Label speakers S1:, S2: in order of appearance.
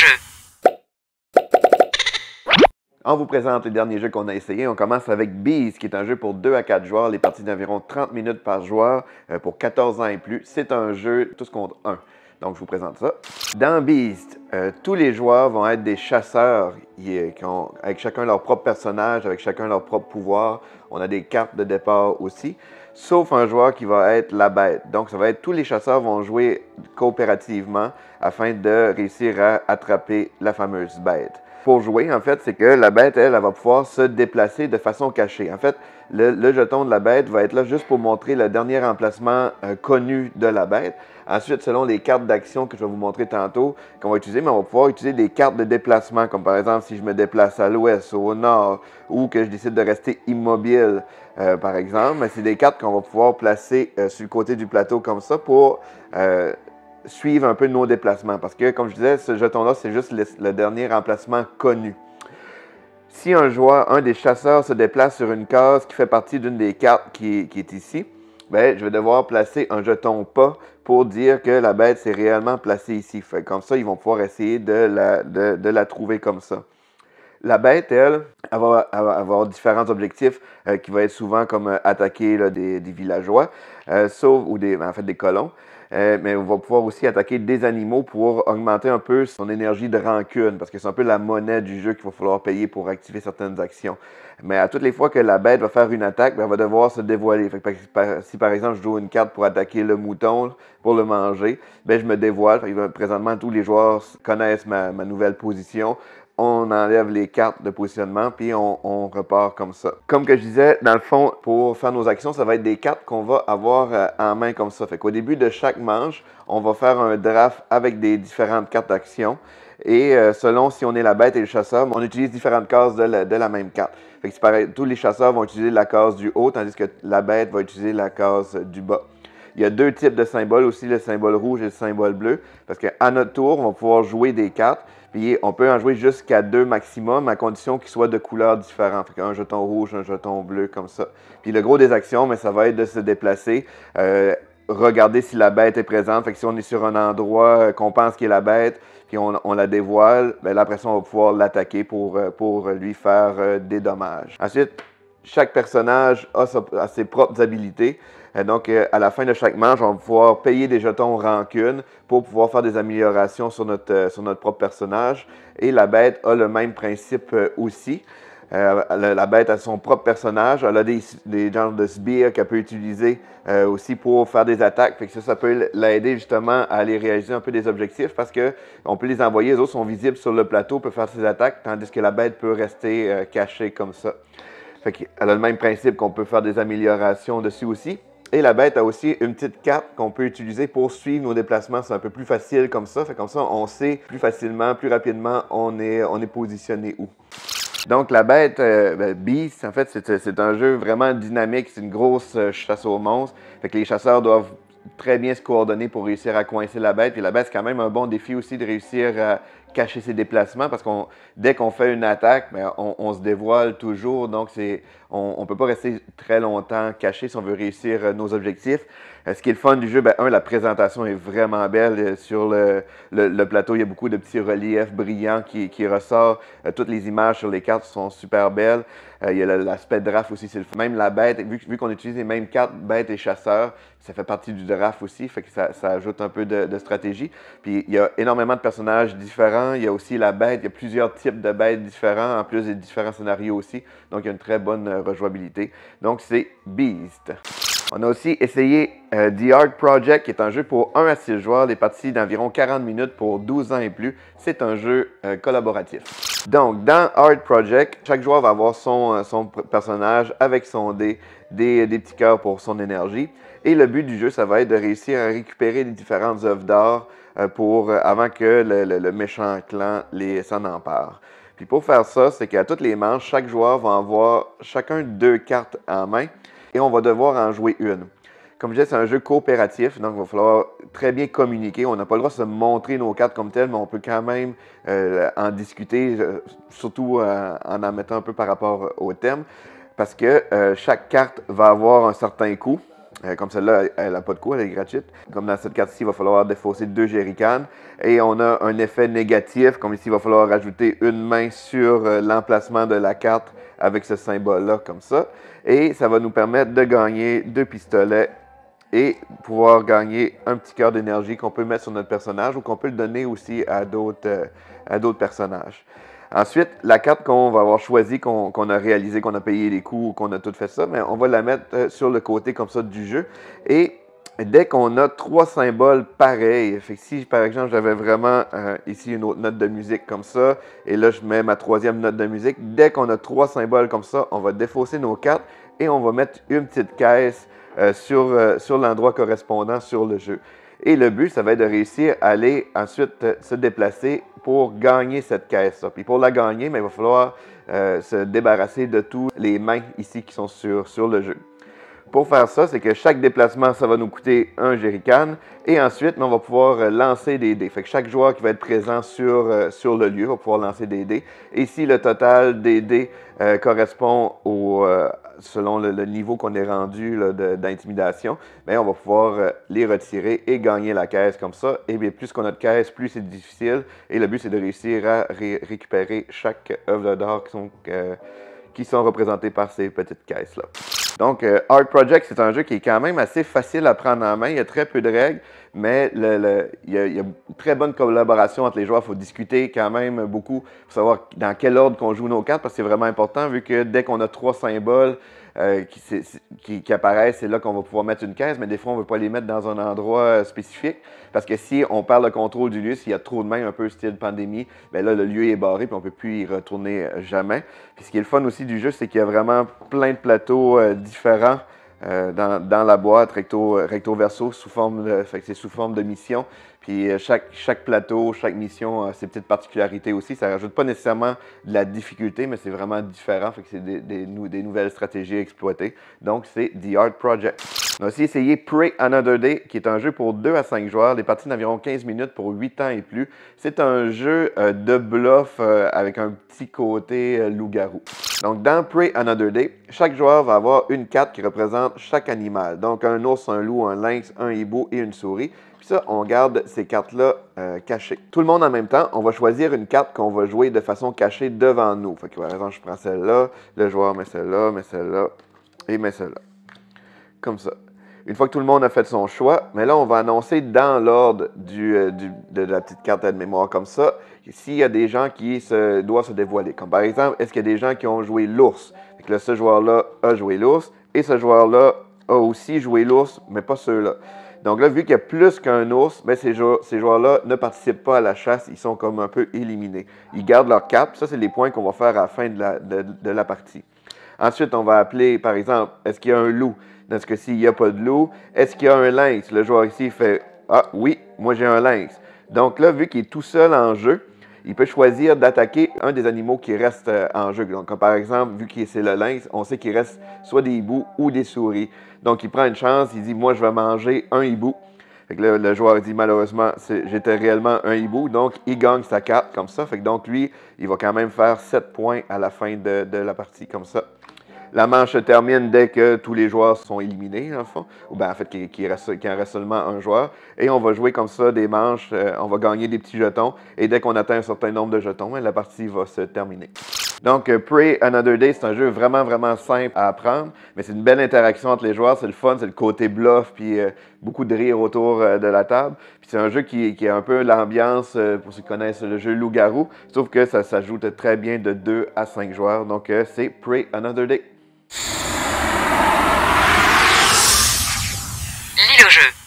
S1: jeu.
S2: On vous présente les derniers jeux qu'on a essayés. On commence avec Beast, qui est un jeu pour 2 à 4 joueurs, les parties d'environ 30 minutes par joueur pour 14 ans et plus. C'est un jeu tous contre 1. Donc, je vous présente ça. Dans Beast, tous les joueurs vont être des chasseurs avec chacun leur propre personnage, avec chacun leur propre pouvoir. On a des cartes de départ aussi, sauf un joueur qui va être la bête. Donc, ça va être tous les chasseurs vont jouer coopérativement afin de réussir à attraper la fameuse bête. Pour jouer, en fait, c'est que la bête, elle va pouvoir se déplacer de façon cachée. En fait, le jeton de la bête va être là juste pour montrer le dernier emplacement connu de la bête. Ensuite, selon les cartes d'action que je vais vous montrer tantôt, qu'on va utiliser, mais on va pouvoir utiliser des cartes de déplacement, comme par exemple si je me déplace à l'ouest, au nord, ou que je décide de rester immobile, par exemple. C'est des cartes qu'on va pouvoir placer sur le côté du plateau comme ça pour suivre un peu nos déplacements. Parce que, comme je disais, ce jeton-là, c'est juste le dernier emplacement connu. Si un des chasseurs se déplace sur une case qui fait partie d'une des cartes qui est ici, bien, je vais devoir placer un jeton pas pour dire que la bête s'est réellement placée ici. Fait, comme ça, ils vont pouvoir essayer de la trouver comme ça. La bête, elle va avoir différents objectifs qui vont être souvent comme attaquer là, des villageois, ou en fait des colons. Mais on va pouvoir aussi attaquer des animaux pour augmenter un peu son énergie de rancune, parce que c'est un peu la monnaie du jeu qu'il va falloir payer pour activer certaines actions. Mais à toutes les fois que la bête va faire une attaque, bien, elle va devoir se dévoiler. Fait que si par exemple je joue une carte pour attaquer le mouton, pour le manger, bien, je me dévoile. Fait que, présentement, tous les joueurs connaissent ma nouvelle position. On enlève les cartes de positionnement, puis on repart comme ça. Comme que je disais, dans le fond, pour faire nos actions, ça va être des cartes qu'on va avoir en main comme ça. Fait qu'au début de chaque manche, on va faire un draft avec des différentes cartes d'action. Et selon si on est la bête et le chasseur, on utilise différentes cases de la même carte. Fait que c'est pareil, tous les chasseurs vont utiliser la case du haut, tandis que la bête va utiliser la case du bas. Il y a deux types de symboles aussi, le symbole rouge et le symbole bleu, parce qu'à notre tour, on va pouvoir jouer des cartes, puis on peut en jouer jusqu'à 2 maximum, à condition qu'ils soient de couleurs différentes. Fait qu'un jeton rouge, un jeton bleu, comme ça. Puis le gros des actions, mais ça va être de se déplacer, regarder si la bête est présente. Fait que si on est sur un endroit qu'on pense qu'il est la bête, puis on la dévoile, bien là, après ça, on va pouvoir l'attaquer pour lui faire des dommages. Ensuite, chaque personnage a ses propres habilités. Donc, à la fin de chaque manche, on va pouvoir payer des jetons rancune pour pouvoir faire des améliorations sur notre propre personnage. Et la bête a le même principe aussi. La bête a son propre personnage. Elle a des genres de sbires qu'elle peut utiliser aussi pour faire des attaques. Fait que ça peut l'aider justement à aller réaliser un peu des objectifs parce qu'on peut les envoyer. Les autres sont visibles sur le plateau, peut faire ses attaques, tandis que la bête peut rester cachée comme ça. Fait qu'elle a le même principe qu'on peut faire des améliorations dessus aussi. Et la bête a aussi une petite carte qu'on peut utiliser pour suivre nos déplacements. C'est un peu plus facile comme ça. Fait comme ça, on sait plus facilement, plus rapidement, on est positionné où. Donc, la bête Beast, en fait, c'est un jeu vraiment dynamique. C'est une grosse chasse aux monstres. Fait que les chasseurs doivent très bien se coordonner pour réussir à coincer la bête. Puis la bête, c'est quand même un bon défi aussi de réussir à cacher ses déplacements parce que dès qu'on fait une attaque, bien, on se dévoile toujours. Donc, on ne peut pas rester très longtemps caché si on veut réussir nos objectifs. Ce qui est le fun du jeu, bien, la présentation est vraiment belle. Sur le plateau, il y a beaucoup de petits reliefs brillants qui ressortent. Toutes les images sur les cartes sont super belles. Il y a l'aspect draft aussi. Même la bête, vu qu'on utilise les mêmes cartes, bête et chasseur, ça fait partie du draft aussi, fait que ça ajoute un peu de stratégie. Puis il y a énormément de personnages différents. Il y a aussi la bête, il y a plusieurs types de bêtes différents, en plus des différents scénarios aussi. Donc il y a une très bonne rejouabilité. Donc c'est Beast. On a aussi essayé The Art Project, qui est un jeu pour 1 à 6 joueurs, des parties d'environ 40 minutes pour 12 ans et plus. C'est un jeu collaboratif. Donc, dans Art Project, chaque joueur va avoir son personnage avec son dé, des petits cœurs pour son énergie. Et le but du jeu, ça va être de réussir à récupérer les différentes œuvres d'art avant que le méchant clan s'en empare. Puis pour faire ça, c'est qu'à toutes les manches, chaque joueur va avoir chacun 2 cartes en main et on va devoir en jouer une. Comme je disais, c'est un jeu coopératif, donc il va falloir très bien communiquer. On n'a pas le droit de se montrer nos cartes comme telles, mais on peut quand même en discuter, surtout en mettant un peu par rapport au thème, parce que chaque carte va avoir un certain coût. Comme celle-là, elle n'a pas de coût, elle est gratuite. Comme dans cette carte-ci, il va falloir défausser 2 jerrycans. Et on a un effet négatif, comme ici, il va falloir rajouter une main sur l'emplacement de la carte avec ce symbole-là, comme ça. Et ça va nous permettre de gagner 2 pistolets et pouvoir gagner un petit cœur d'énergie qu'on peut mettre sur notre personnage ou qu'on peut le donner aussi à d'autres personnages. Ensuite, la carte qu'on va avoir choisie, qu'on a réalisée, qu'on a payé les coûts, qu'on a tout fait ça, mais on va la mettre sur le côté comme ça du jeu. Et dès qu'on a 3 symboles pareils, fait que si par exemple j'avais vraiment ici une autre note de musique comme ça, et là je mets ma 3e note de musique, dès qu'on a 3 symboles comme ça, on va défausser nos cartes et on va mettre une petite caisse sur l'endroit correspondant sur le jeu. Et le but, ça va être de réussir à aller ensuite se déplacer pour gagner cette caisse-là. Puis pour la gagner, mais il va falloir se débarrasser de tous les mains ici qui sont sur le jeu. Pour faire ça, c'est que chaque déplacement, ça va nous coûter un jerrycan. Et ensuite, on va pouvoir lancer des dés. Fait que chaque joueur qui va être présent sur le lieu va pouvoir lancer des dés. Et si le total des dés correspond selon le niveau qu'on est rendu d'intimidation, bien, on va pouvoir les retirer et gagner la caisse comme ça. Et bien, plus qu'on a de caisses, plus c'est difficile. Et le but, c'est de réussir à récupérer chaque œuvre d'art qui sont représentées par ces petites caisses-là. Donc, Art Project, c'est un jeu qui est quand même assez facile à prendre en main. Il y a très peu de règles, mais il y a une très bonne collaboration entre les joueurs. Il faut discuter quand même beaucoup pour savoir dans quel ordre qu'on joue nos cartes, parce que c'est vraiment important, vu que dès qu'on a 3 symboles qui apparaissent, c'est là qu'on va pouvoir mettre une caisse, mais des fois, on ne veut pas les mettre dans un endroit spécifique, parce que si on perd le contrôle du lieu, s'il y a trop de mains, un peu style pandémie, bien là, le lieu est barré, puis on ne peut plus y retourner jamais. Puis ce qui est le fun aussi du jeu, c'est qu'il y a vraiment plein de plateaux différents dans la boîte, recto verso, sous forme de mission. Puis chaque plateau, chaque mission a ses petites particularités aussi. Ça ne rajoute pas nécessairement de la difficulté, mais c'est vraiment différent. Fait que c'est des nouvelles stratégies à exploiter. Donc, c'est The Art Project. On a aussi essayé Pray Another Day, qui est un jeu pour 2 à 5 joueurs. Des parties d'environ 15 minutes pour 8 ans et plus. C'est un jeu de bluff avec un petit côté loup-garou. Donc, dans Pray Another Day, chaque joueur va avoir une carte qui représente chaque animal. Donc, un ours, un loup, un lynx, un hibou et une souris. Puis ça, on garde ces cartes-là cachées. Tout le monde en même temps, on va choisir une carte qu'on va jouer de façon cachée devant nous. Fait que par exemple, je prends celle-là, le joueur met celle-là et met celle-là. Comme ça. Une fois que tout le monde a fait son choix, mais là, on va annoncer dans l'ordre de la petite carte de mémoire comme ça, s'il y a des gens qui doivent se dévoiler. Comme par exemple, est-ce qu'il y a des gens qui ont joué l'ours? Fait que là, ce joueur-là a joué l'ours et ce joueur-là a aussi joué l'ours, mais pas ceux-là. Donc là, vu qu'il y a plus qu'un ours, bien, ces joueurs-là ne participent pas à la chasse, ils sont comme un peu éliminés. Ils gardent leur carte, ça, c'est les points qu'on va faire à la fin de la partie. Ensuite, on va appeler, par exemple, est-ce qu'il y a un loup? Dans ce cas-ci, il n'y a pas de loup. Est-ce qu'il y a un lynx? Le joueur ici fait « Ah oui, moi j'ai un lynx ». Donc là, vu qu'il est tout seul en jeu, il peut choisir d'attaquer un des animaux qui restent en jeu. Donc, comme par exemple, vu que c'est le lynx, on sait qu'il reste soit des hiboux ou des souris. Donc, il prend une chance, il dit « Moi, je vais manger un hibou ». Fait que là, le joueur dit « Malheureusement, j'étais réellement un hibou ». Donc, il gagne sa carte comme ça. Fait que donc, lui, il va quand même faire 7 points à la fin de la partie comme ça. La manche se termine dès que tous les joueurs sont éliminés, dans le fond. Ou bien, en fait, qu'il en reste seulement un joueur. Et on va jouer comme ça des manches. On va gagner des petits jetons. Et dès qu'on atteint un certain nombre de jetons, la partie va se terminer. Donc, Pray Another Day, c'est un jeu vraiment, vraiment simple à apprendre. Mais c'est une belle interaction entre les joueurs. C'est le fun, c'est le côté bluff, puis beaucoup de rire autour de la table. Puis c'est un jeu qui a un peu l'ambiance, pour ceux qui connaissent le jeu Loup-Garou. Sauf que ça s'ajoute très bien de 2 à 5 joueurs. Donc, c'est Pray Another Day.
S1: Lis le jeu.